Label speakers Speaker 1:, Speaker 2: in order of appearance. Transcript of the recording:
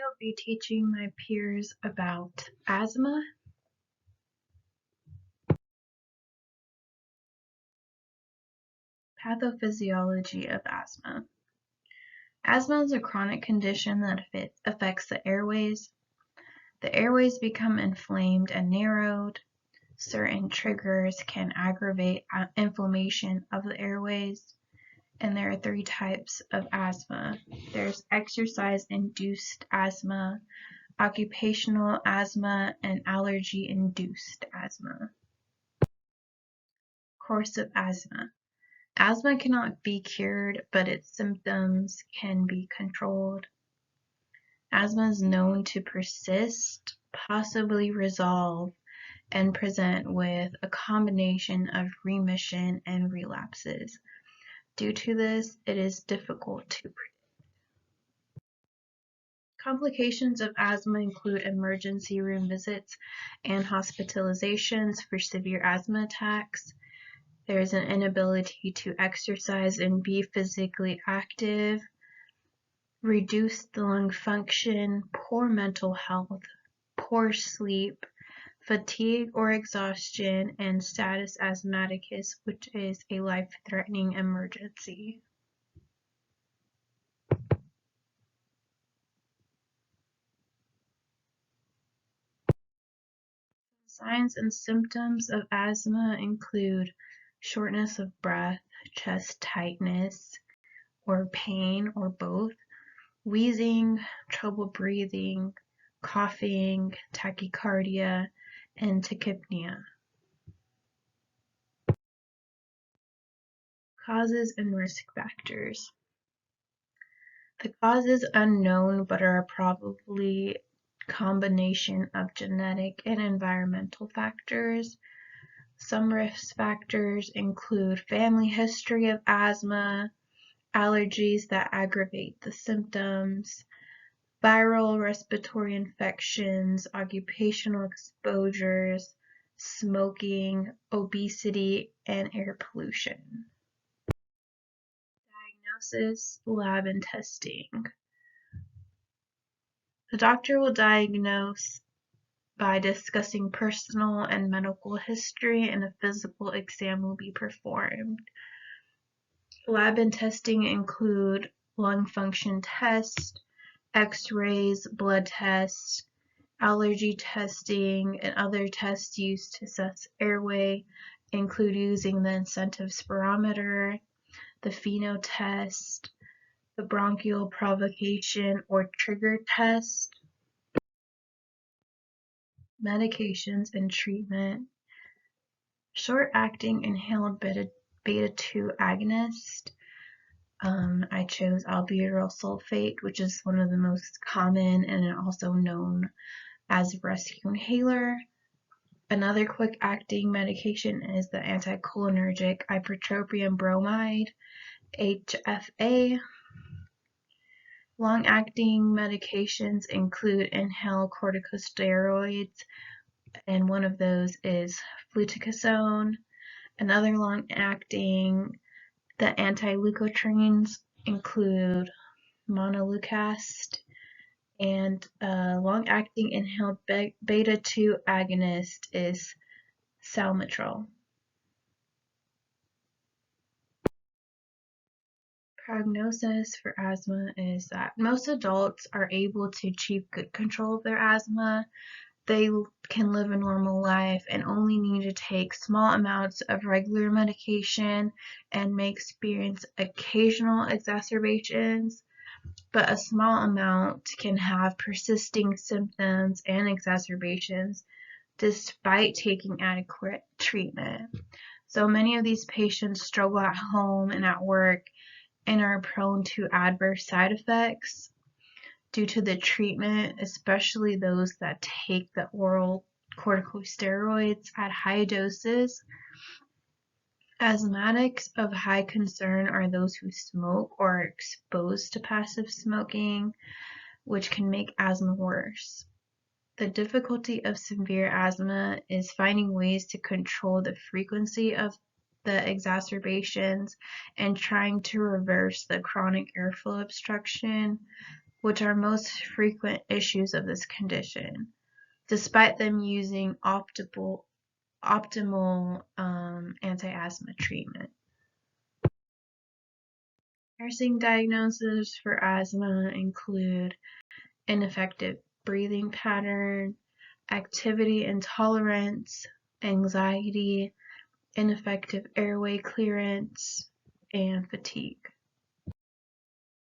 Speaker 1: I'll be teaching my peers about asthma. Pathophysiology of asthma. Asthma is a chronic condition that affects the airways. The airways become inflamed and narrowed. Certain triggers can aggravate inflammation of the airways. And there are 3 types of asthma. There's exercise-induced asthma, occupational asthma, and allergy-induced asthma. Course of asthma. Asthma cannot be cured, but its symptoms can be controlled. Asthma is known to persist, possibly resolve, and present with a combination of remission and relapses. Due to this, it is difficult to predict. Complications of asthma include emergency room visits and hospitalizations for severe asthma attacks. There is an inability to exercise and be physically active, reduced lung function, poor mental health, poor sleep, fatigue or exhaustion, and status asthmaticus, which is a life-threatening emergency. Signs and symptoms of asthma include shortness of breath, chest tightness, or pain, or both, wheezing, trouble breathing, coughing, tachycardia, and tachypnea. Causes and risk factors. The cause is unknown but are probably combination of genetic and environmental factors. Some risk factors include family history of asthma, allergies that aggravate the symptoms, viral respiratory infections, occupational exposures, smoking, obesity, and air pollution. Diagnosis, lab, and testing. The doctor will diagnose by discussing personal and medical history, and a physical exam will be performed. Lab and testing include lung function test, x-rays, blood tests, allergy testing, and other tests used to assess airway include using the incentive spirometer, the FeNO test, the bronchial provocation or trigger test. Medications and treatment. Short-acting inhaled beta-2 agonist. I chose albuterol sulfate, which is one of the most common and also known as a rescue inhaler. Another quick-acting medication is the anticholinergic ipratropium bromide, HFA. Long-acting medications include inhaled corticosteroids, and one of those is fluticasone. Another long-acting, the anti-leukotrienes include montelukast, and a long-acting inhaled beta-2 agonist is salmeterol. Prognosis for asthma is that most adults are able to achieve good control of their asthma. They can live a normal life and only need to take small amounts of regular medication and may experience occasional exacerbations, but a small amount can have persisting symptoms and exacerbations despite taking adequate treatment. So many of these patients struggle at home and at work and are prone to adverse side effects due to the treatment, especially those that take the oral corticosteroids at high doses. Asthmatics of high concern are those who smoke or are exposed to passive smoking, which can make asthma worse. The difficulty of severe asthma is finding ways to control the frequency of the exacerbations and trying to reverse the chronic airflow obstruction. which are most frequent issues of this condition, despite them using optimal anti-asthma treatment. Nursing diagnoses for asthma include ineffective breathing pattern, activity intolerance, anxiety, ineffective airway clearance, and fatigue.